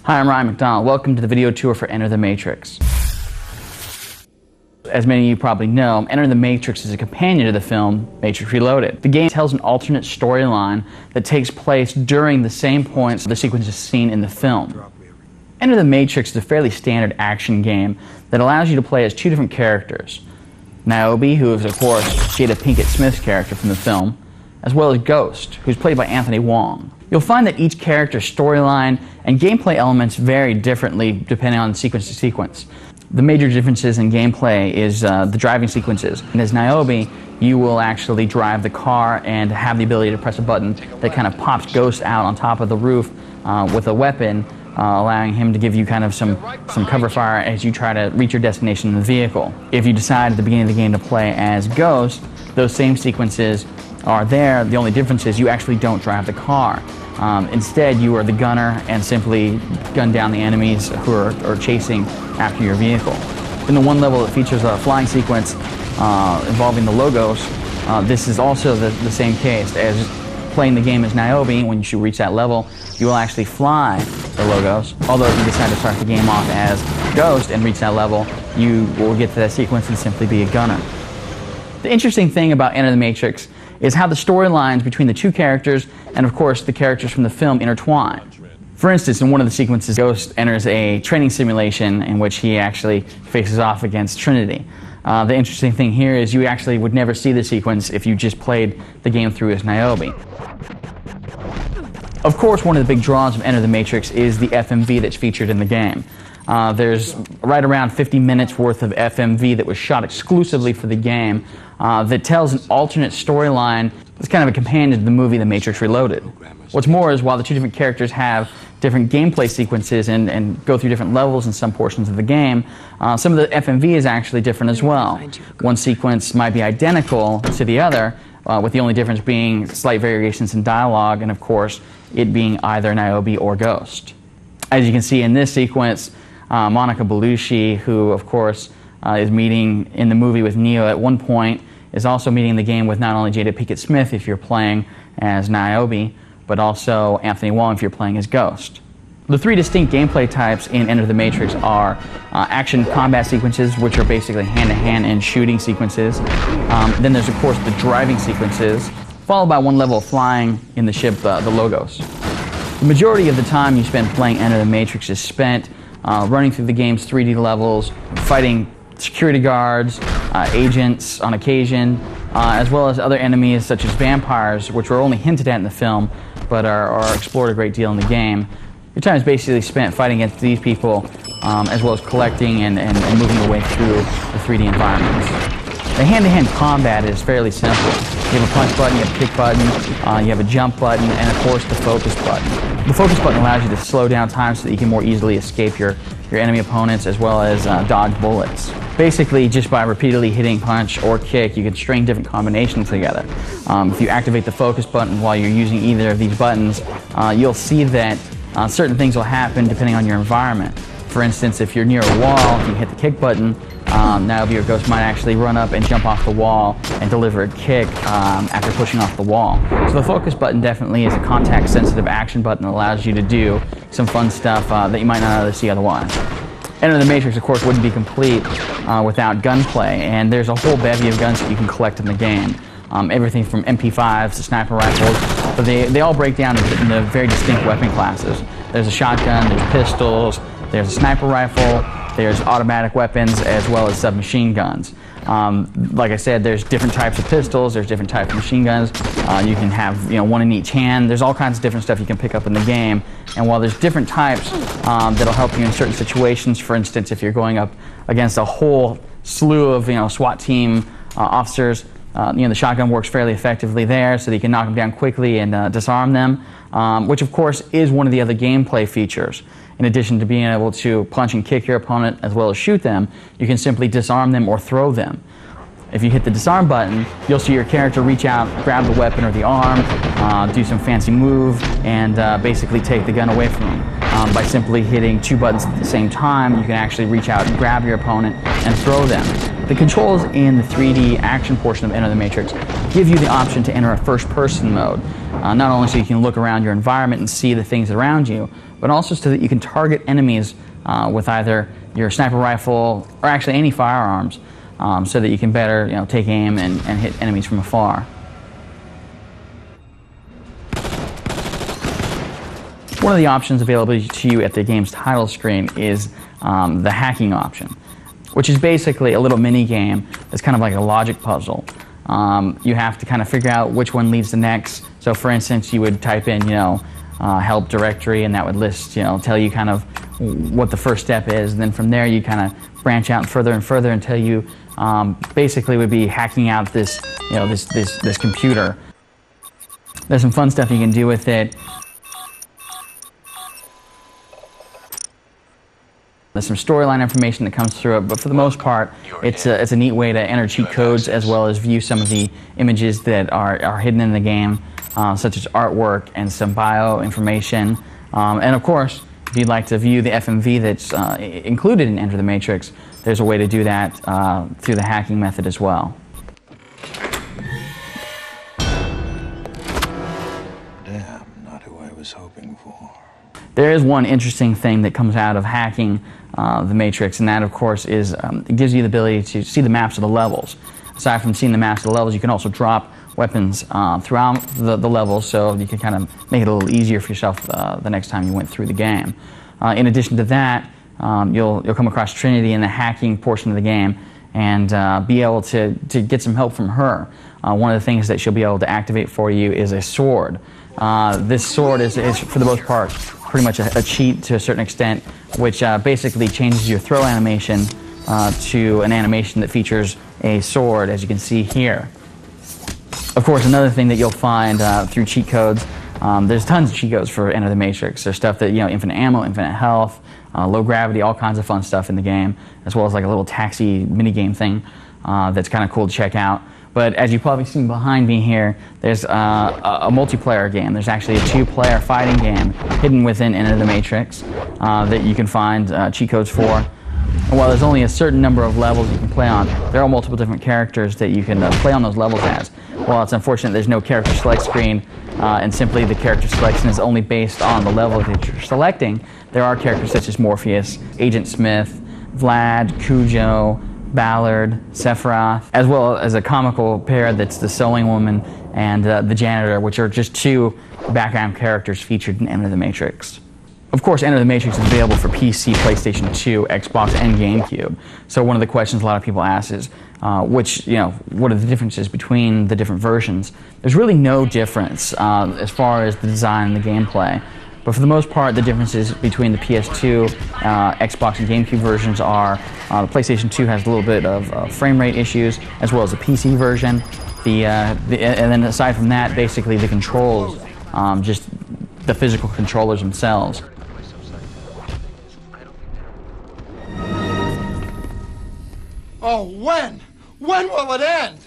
Hi, I'm Ryan McDonald. Welcome to the video tour for Enter the Matrix. As many of you probably know, Enter the Matrix is a companion to the film Matrix Reloaded. The game tells an alternate storyline that takes place during the same points the sequence is seen in the film. Enter the Matrix is a fairly standard action game that allows you to play as two different characters. Niobe, who is of course Jada Pinkett Smith's character from the film, as well as Ghost, who's played by Anthony Wong. You'll find that each character's storyline and gameplay elements vary differently depending on sequence to sequence. The major differences in gameplay is the driving sequences. And as Niobe, you will actually drive the car and have the ability to press a button that kind of pops Ghost out on top of the roof with a weapon, allowing him to give you kind of some cover fire as you try to reach your destination in the vehicle. If you decide at the beginning of the game to play as Ghost, those same sequences are there. The only difference is you actually don't drive the car. Instead, you are the gunner and simply gun down the enemies who are chasing after your vehicle. In the one level that features a flying sequence involving the Logos, this is also the same case as playing the game as Niobe. When you reach that level, you will actually fly the Logos. Although if you decide to start the game off as Ghost and reach that level, you will get to that sequence and simply be a gunner. The interesting thing about Enter the Matrix is how the storylines between the two characters and of course the characters from the film intertwine. For instance, in one of the sequences, Ghost enters a training simulation in which he actually faces off against Trinity. The interesting thing here is you actually would never see the sequence if you just played the game through as Niobe. Of course, one of the big draws of Enter the Matrix is the FMV that's featured in the game. There's right around 50 minutes worth of FMV that was shot exclusively for the game that tells an alternate storyline that's kind of a companion to the movie The Matrix Reloaded. What's more is while the two different characters have different gameplay sequences and go through different levels in some portions of the game, some of the FMV is actually different as well. One sequence might be identical to the other, with the only difference being slight variations in dialogue and of course it being either Niobe or Ghost. As you can see in this sequence, Monica Bellucci, who of course is meeting in the movie with Neo at one point, is also meeting in the game with not only Jada Pinkett Smith if you're playing as Niobe, but also Anthony Wong if you're playing as Ghost. The three distinct gameplay types in Enter the Matrix are action combat sequences, which are basically hand-to-hand and shooting sequences. Then there's of course the driving sequences, followed by one level of flying in the ship, the Logos. The majority of the time you spend playing Enter the Matrix is spent running through the game's 3D levels, fighting security guards, agents on occasion, as well as other enemies such as vampires, which were only hinted at in the film, but are explored a great deal in the game. Your time is basically spent fighting against these people, as well as collecting and moving your way through the 3D environments. The hand-to-hand combat is fairly simple. You have a punch button, you have a kick button, you have a jump button, and of course the focus button. The focus button allows you to slow down time so that you can more easily escape your enemy opponents as well as dodge bullets. Basically, just by repeatedly hitting punch or kick, you can string different combinations together. If you activate the focus button while you're using either of these buttons, you'll see that certain things will happen depending on your environment. For instance, if you're near a wall, if you hit the kick button, Niobe or Ghost might actually run up and jump off the wall and deliver a kick after pushing off the wall. So the focus button definitely is a contact-sensitive action button that allows you to do some fun stuff that you might not see otherwise. Enter the Matrix, of course, wouldn't be complete without gunplay, and there's a whole bevy of guns that you can collect in the game. Everything from MP5s to sniper rifles, but they all break down into very distinct weapon classes. There's a shotgun, there's pistols, there's a sniper rifle, there's automatic weapons as well as submachine guns. Like I said, there's different types of pistols, there's different types of machine guns. You can have one in each hand. There's all kinds of different stuff you can pick up in the game. And while there's different types that'll help you in certain situations, for instance, if you're going up against a whole slew of SWAT team officers, the shotgun works fairly effectively there so that you can knock them down quickly and disarm them, which of course is one of the other gameplay features. In addition to being able to punch and kick your opponent as well as shoot them, you can simply disarm them or throw them. If you hit the disarm button, you'll see your character reach out, grab the weapon or the arm, do some fancy move, and basically take the gun away from them. By simply hitting two buttons at the same time, you can actually reach out and grab your opponent and throw them. The controls in the 3D action portion of Enter the Matrix give you the option to enter a first-person mode. not only so you can look around your environment and see the things around you, but also so that you can target enemies with either your sniper rifle or actually any firearms, so that you can better take aim and hit enemies from afar. One of the options available to you at the game's title screen is the hacking option, which is basically a little mini game that's kind of like a logic puzzle. You have to kind of figure out which one leads to next. So for instance, you would type in, help directory, and that would list, tell you kind of what the first step is. And then from there, you kind of branch out further and further until you basically would be hacking out this, this computer. There's some fun stuff you can do with it. There's some storyline information that comes through it, but for the most part, it's a neat way to enter cheat codes as well as view some of the images that are hidden in the game, such as artwork and some bio information. And of course, if you'd like to view the FMV that's included in Enter the Matrix, there's a way to do that through the hacking method as well. Damn, not who I was hoping for. There is one interesting thing that comes out of hacking the Matrix, and that, of course, is it gives you the ability to see the maps of the levels. Aside from seeing the maps of the levels, you can also drop weapons throughout the levels, so you can kind of make it a little easier for yourself the next time you went through the game. In addition to that, you'll come across Trinity in the hacking portion of the game and be able to get some help from her. One of the things that she'll be able to activate for you is a sword. This sword is, for the most part, pretty much a cheat to a certain extent, which basically changes your throw animation to an animation that features a sword, as you can see here. Of course, another thing that you'll find through cheat codes, there's tons of cheat codes for Enter the Matrix. There's stuff that, infinite ammo, infinite health, low gravity, all kinds of fun stuff in the game, as well as like a little taxi minigame thing that's kind of cool to check out. But as you've probably seen behind me here, there's a multiplayer game. There's actually a two-player fighting game hidden within Enter the Matrix that you can find cheat codes for. And while there's only a certain number of levels you can play on, there are multiple different characters that you can play on those levels as. While it's unfortunate there's no character select screen, and simply the character selection is only based on the level that you're selecting, there are characters such as Morpheus, Agent Smith, Vlad, Cujo, Ballard, Sephiroth, as well as a comical pair that's the sewing woman and the janitor, which are just two background characters featured in Enter the Matrix. Of course, Enter the Matrix is available for PC, PlayStation 2, Xbox, and GameCube. So one of the questions a lot of people ask is, what are the differences between the different versions? There's really no difference as far as the design and the gameplay. But for the most part, the differences between the PS2, Xbox, and GameCube versions are the PlayStation 2 has a little bit of frame rate issues, as well as the PC version. And then aside from that, basically the controls, just the physical controllers themselves. Oh, when? When will it end?